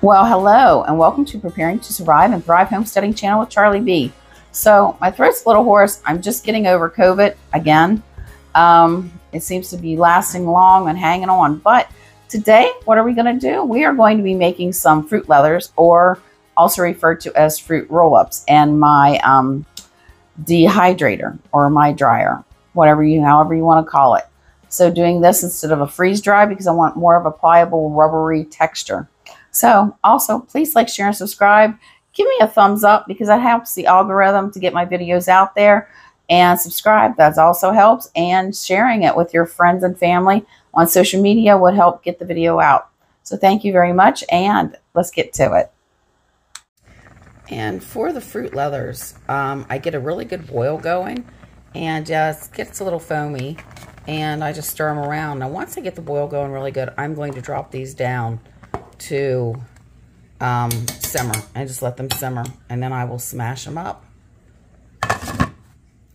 Well, hello, and welcome to Preparing to Survive and Thrive Homesteading channel with Charlie B. So my throat's a little hoarse. I'm just getting over COVID again. It seems to be lasting long and hanging on. But today, what are we going to do? We are going to be making some fruit leathers, or also referred to as fruit roll-ups, and my dehydrator or my dryer, however you want to call it. So doing this instead of a freeze dry because I want more of a pliable, rubbery texture. So also, please like, share, and subscribe. Give me a thumbs up because that helps the algorithm to get my videos out there. And subscribe, that also helps. And sharing it with your friends and family on social media would help get the video out. So thank you very much, and let's get to it. And for the fruit leathers, I get a really good boil going and just gets a little foamy. And I just stir them around. Now once I get the boil going really good, I'm going to drop these down to simmer and just let them simmer, and then I will smash them up.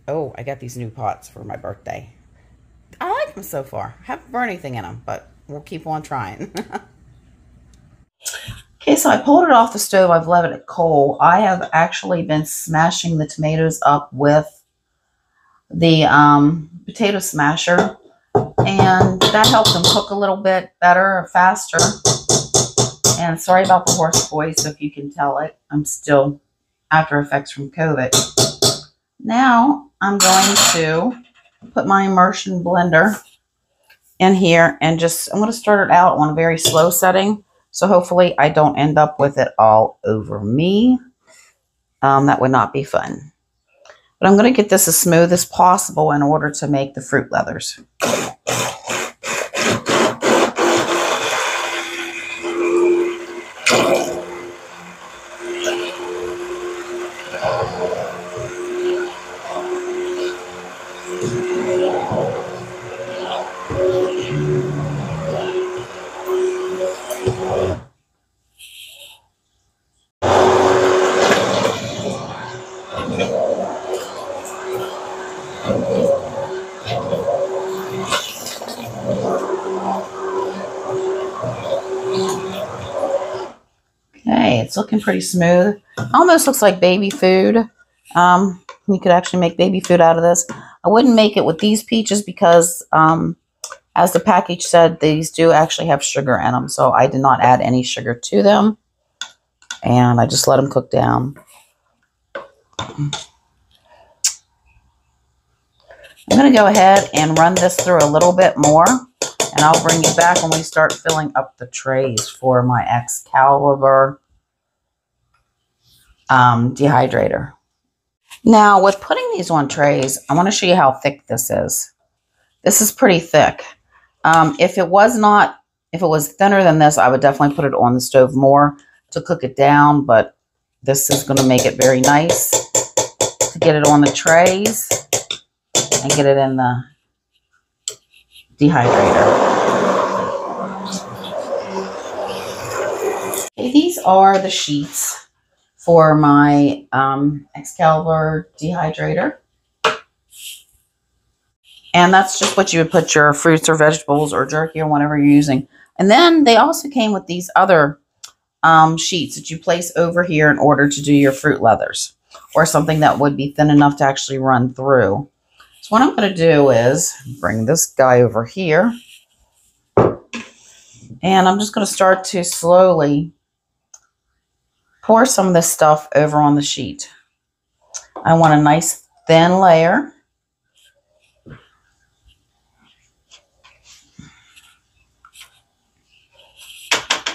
Oh, I got these new pots for my birthday. I like them so far. Haven't burned anything in them, but we'll keep on trying. Okay, so I pulled it off the stove. I've left it at coal. I have actually been smashing the tomatoes up with the potato smasher, and that helped them cook a little bit better or faster. And sorry about the hoarse voice, if you can tell it. I'm still after effects from COVID. Now I'm going to put my immersion blender in here and I'm going to start it out on a very slow setting. So hopefully I don't end up with it all over me. That would not be fun. But I'm going to get this as smooth as possible in order to make the fruit leathers. Okay, it's looking pretty smooth. Almost looks like baby food. You could actually make baby food out of this. I wouldn't make it with these peaches because, as the package said, these do actually have sugar in them. So I did not add any sugar to them. And I just let them cook down. I'm going to go ahead and run this through a little bit more. And I'll bring you back when we start filling up the trays for my Excalibur dehydrator. Now, with putting these on trays, I want to show you how thick this is. This is pretty thick. If it was thinner than this, I would definitely put it on the stove more to cook it down. But this is going to make it very nice to get it on the trays and get it in the dehydrator. Okay, these are the sheets for my Excalibur dehydrator. And that's just what you would put your fruits or vegetables or jerky or whatever you're using. And then they also came with these other sheets that you place over here in order to do your fruit leathers, or something that would be thin enough to actually run through. So what I'm going to do is bring this guy over here, and I'm just going to start to slowly pour some of this stuff over on the sheet. I want a nice thin layer.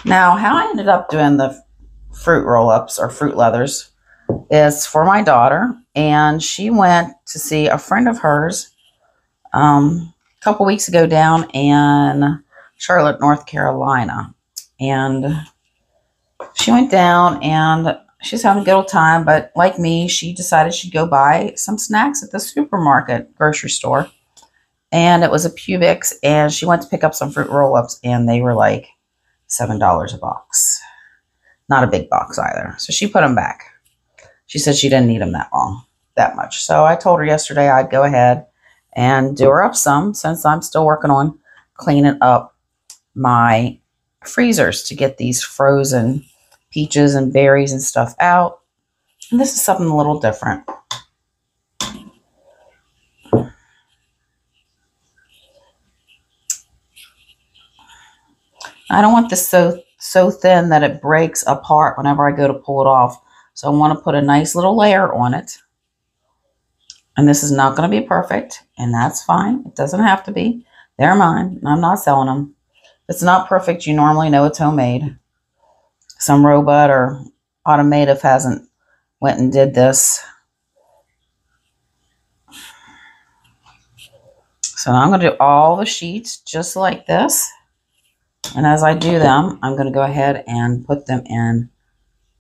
Now, how I ended up doing the fruit roll-ups or fruit leathers is for my daughter, and she went to see a friend of hers a couple weeks ago down in Charlotte, North Carolina. And she went down and she's having a good old time, but like me, she decided she'd go buy some snacks at the supermarket, grocery store. And it was a Publix, and she went to pick up some fruit roll-ups, and they were like $7 a box. Not a big box either. So she put them back. She said she didn't need them that much. So I told her yesterday I'd go ahead and do her up some, since I'm still working on cleaning up my freezers to get these frozen peaches and berries and stuff out. And this is something a little different. I don't want this so thin that it breaks apart whenever I go to pull it off. So I want to put a nice little layer on it. And this is not going to be perfect, and that's fine. It doesn't have to be. They're mine. I'm not selling them. If it's not perfect, you normally know it's homemade. Some robot or automotive hasn't went and did this. So now I'm going to do all the sheets just like this. And as I do them, I'm going to go ahead and put them in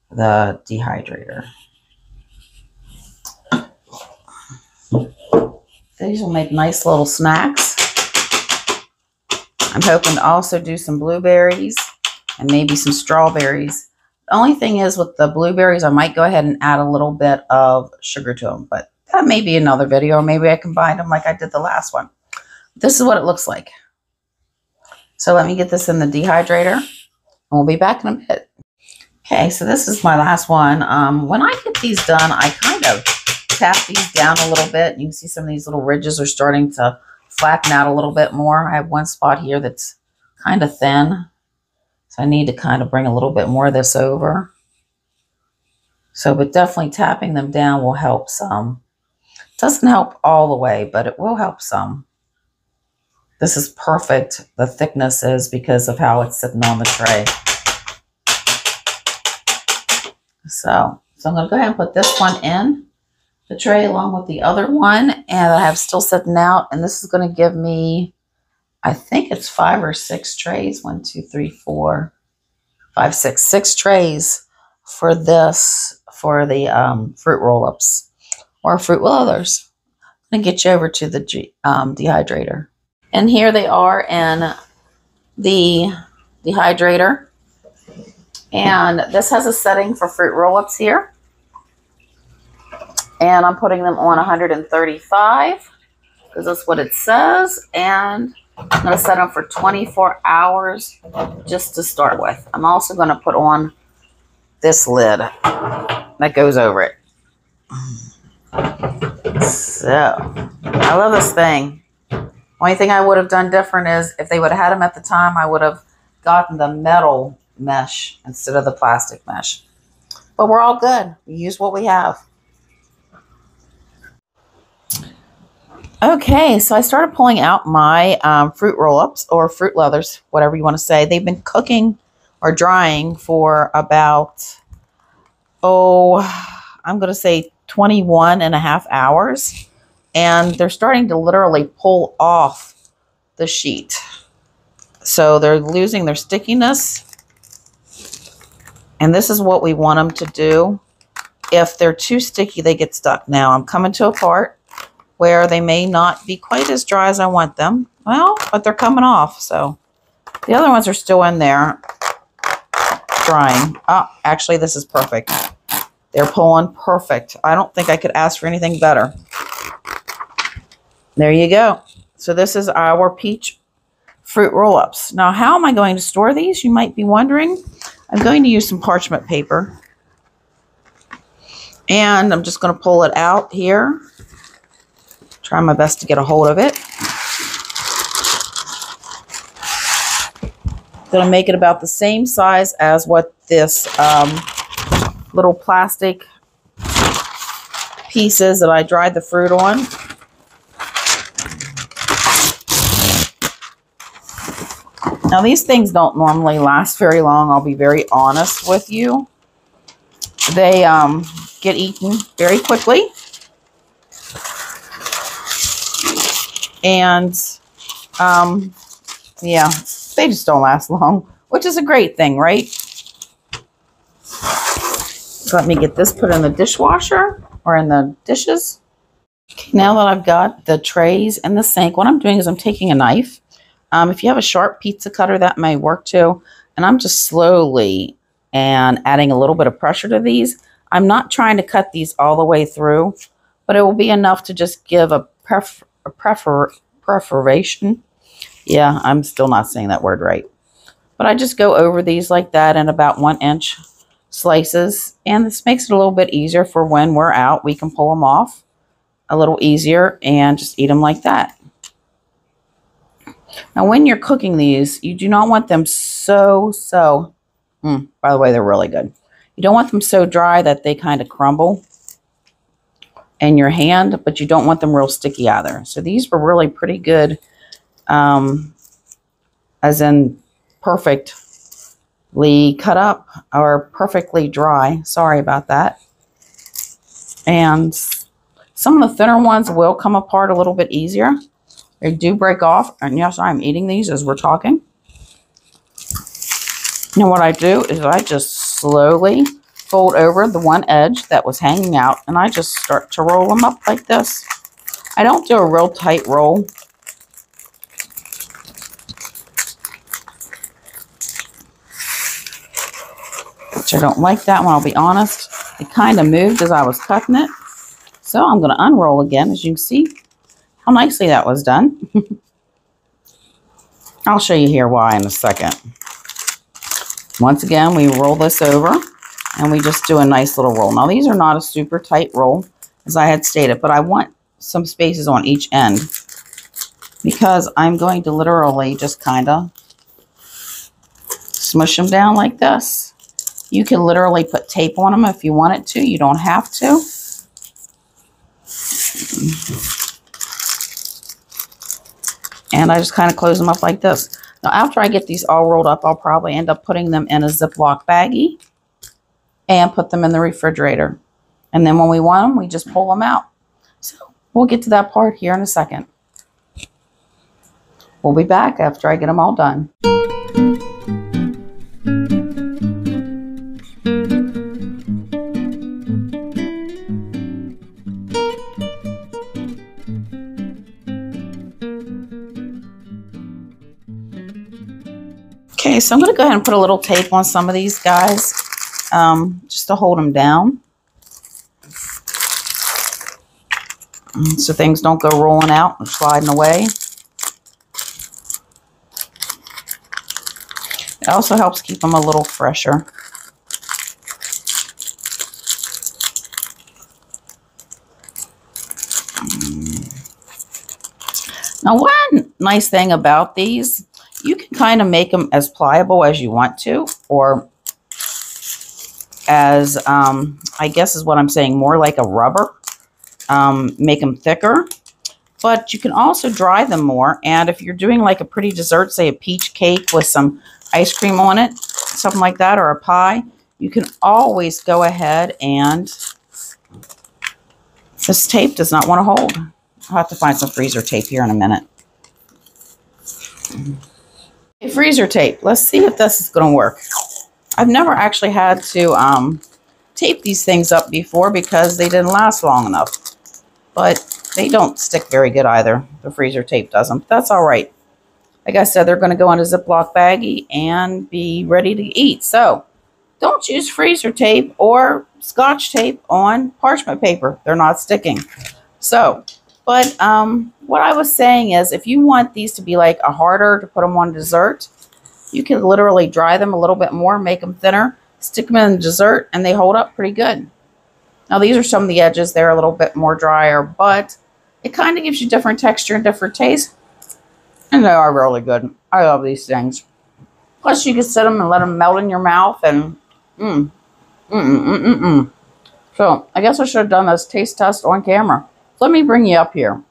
the dehydrator. These will make nice little snacks. I'm hoping to also do some blueberries and maybe some strawberries. The only thing is with the blueberries, I might go ahead and add a little bit of sugar to them, but that may be another video, or maybe I combine them like I did the last one. This is what it looks like. So let me get this in the dehydrator, and we'll be back in a bit. Okay, so this is my last one. When I get these done, I kind of tap these down a little bit. You can see some of these little ridges are starting to flatten out a little bit more. I have one spot here that's kind of thin, so I need to kind of bring a little bit more of this over. So, but definitely tapping them down will help some. It doesn't help all the way, but it will help some. This is perfect, the thickness is, because of how it's sitting on the tray. So I'm going to go ahead and put this one in the tray along with the other one, and I have still sitting out. And this is going to give me, I think it's 5 or 6 trays. 1, 2, 3, 4, 5, 6. 6 trays for this, for the fruit roll-ups or fruit leathers. I'm going to get you over to the dehydrator. And here they are in the dehydrator. And this has a setting for fruit roll-ups here. And I'm putting them on 135 because that's what it says. And I'm going to set them for 24 hours just to start with. I'm also going to put on this lid that goes over it. So, I love this thing. Only thing I would have done different is if they would have had them at the time, I would have gotten the metal mesh instead of the plastic mesh. But we're all good. We use what we have. Okay, so I started pulling out my fruit roll-ups or fruit leathers, whatever you want to say. They've been cooking or drying for about, I'm going to say 21 and a half hours. And they're starting to literally pull off the sheet. So they're losing their stickiness. And this is what we want them to do. If they're too sticky, they get stuck. Now I'm coming to a part where they may not be quite as dry as I want them. Well, but they're coming off. So the other ones are still in there drying. Oh, actually, this is perfect. They're pulling perfect. I don't think I could ask for anything better. There you go. So this is our peach fruit roll-ups. Now, how am I going to store these? You might be wondering. I'm going to use some parchment paper. And I'm just going to pull it out here. Try my best to get a hold of it. Going to make it about the same size as what this little plastic piece is that I dried the fruit on. Now, these things don't normally last very long. I'll be very honest with you. They get eaten very quickly. And, yeah, they just don't last long, which is a great thing, right? So let me get this put in the dishwasher or in the dishes. Okay, now that I've got the trays and the sink, what I'm doing is I'm taking a knife. If you have a sharp pizza cutter, that may work too. And I'm just slowly and adding a little bit of pressure to these. I'm not trying to cut these all the way through, but it will be enough to just give a perforation. Yeah, I'm still not saying that word right. But I just go over these like that in about 1 inch slices. And this makes it a little bit easier for when we're out. We can pull them off a little easier and just eat them like that. Now, when you're cooking these, you do not want them by the way, they're really good. You don't want them so dry that they kind of crumble in your hand, but you don't want them real sticky either. So these were really pretty good, as in perfectly cut up or perfectly dry. Sorry about that. And some of the thinner ones will come apart a little bit easier. They do break off. And yes, I'm eating these as we're talking. Now what I do is I just slowly fold over the one edge that was hanging out, and I just start to roll them up like this. I don't do a real tight roll. Which I don't like that one, I'll be honest. It kind of moved as I was cutting it. So I'm going to unroll again, as you can see how nicely that was done. I'll show you here why in a second. Once again, we roll this over and we just do a nice little roll. Now, these are not a super tight roll, as I had stated, but I want some spaces on each end because I'm going to literally just kind of smush them down like this. You can literally put tape on them if you wanted to. You don't have to. And I just kind of close them up like this. Now, after I get these all rolled up, I'll probably end up putting them in a Ziploc baggie and put them in the refrigerator. And then when we want them, we just pull them out. So we'll get to that part here in a second. We'll be back after I get them all done. Okay, so I'm going to go ahead and put a little tape on some of these guys, just to hold them down, so things don't go rolling out and sliding away. It also helps keep them a little fresher. Now, one nice thing about these, you can kind of make them as pliable as you want to, or as, I guess is what I'm saying, more like a rubber. Make them thicker, but you can also dry them more. And if you're doing like a pretty dessert, say a peach cake with some ice cream on it, something like that, or a pie, you can always go ahead and, this tape does not want to hold. I'll have to find some freezer tape here in a minute. Okay, freezer tape. Let's see if this is going to work. I've never actually had to tape these things up before because they didn't last long enough. But they don't stick very good either. The freezer tape doesn't. But that's all right. Like I said, they're going to go in a Ziploc baggie and be ready to eat. So don't use freezer tape or Scotch tape on parchment paper. They're not sticking. So, but what I was saying is, if you want these to be like a harder to put them on dessert, you can literally dry them a little bit more, make them thinner, stick them in dessert, and they hold up pretty good. Now, these are some of the edges. They're a little bit more drier, but it kind of gives you different texture and different taste. And they are really good. I love these things. Plus, you can sit them and let them melt in your mouth. And So, I guess I should have done this taste test on camera. Let me bring you up here.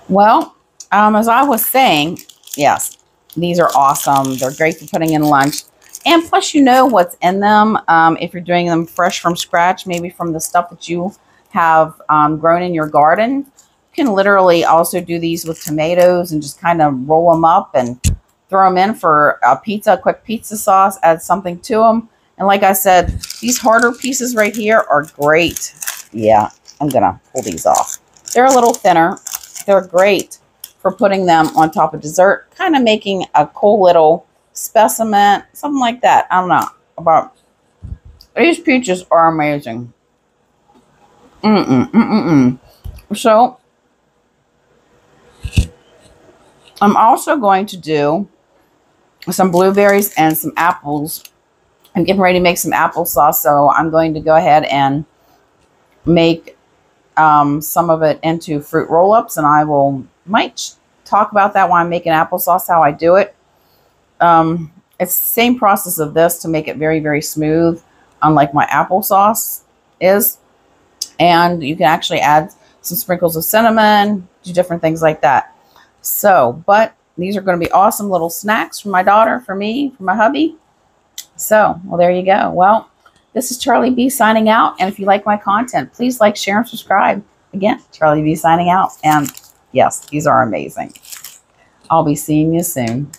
Well, as I was saying, yes, these are awesome. They're great for putting in lunch. And plus, you know what's in them. If you're doing them fresh from scratch, maybe from the stuff that you have grown in your garden, you can literally also do these with tomatoes and just kind of roll them up and throw them in for a pizza, quick pizza sauce, add something to them. And like I said, these harder pieces right here are great. Yeah, I'm going to pull these off. They're a little thinner. They're great for putting them on top of dessert, kind of making a cool little specimen, something like that. I don't know about. These peaches are amazing. So, I'm also going to do some blueberries and some apples I'm getting ready to make some applesauce, so I'm going to go ahead and make some of it into fruit roll-ups, and I might talk about that while I'm making applesauce, how I do it. It's the same process of this to make it very, very smooth, unlike my applesauce is. And you can actually add some sprinkles of cinnamon, do different things like that. So, but these are going to be awesome little snacks for my daughter, for me, for my hubby. So, well, there you go. Well, this is Charlie B signing out. And if you like my content, please like, share, and subscribe. Again, Charlie B signing out. And yes, these are amazing. I'll be seeing you soon.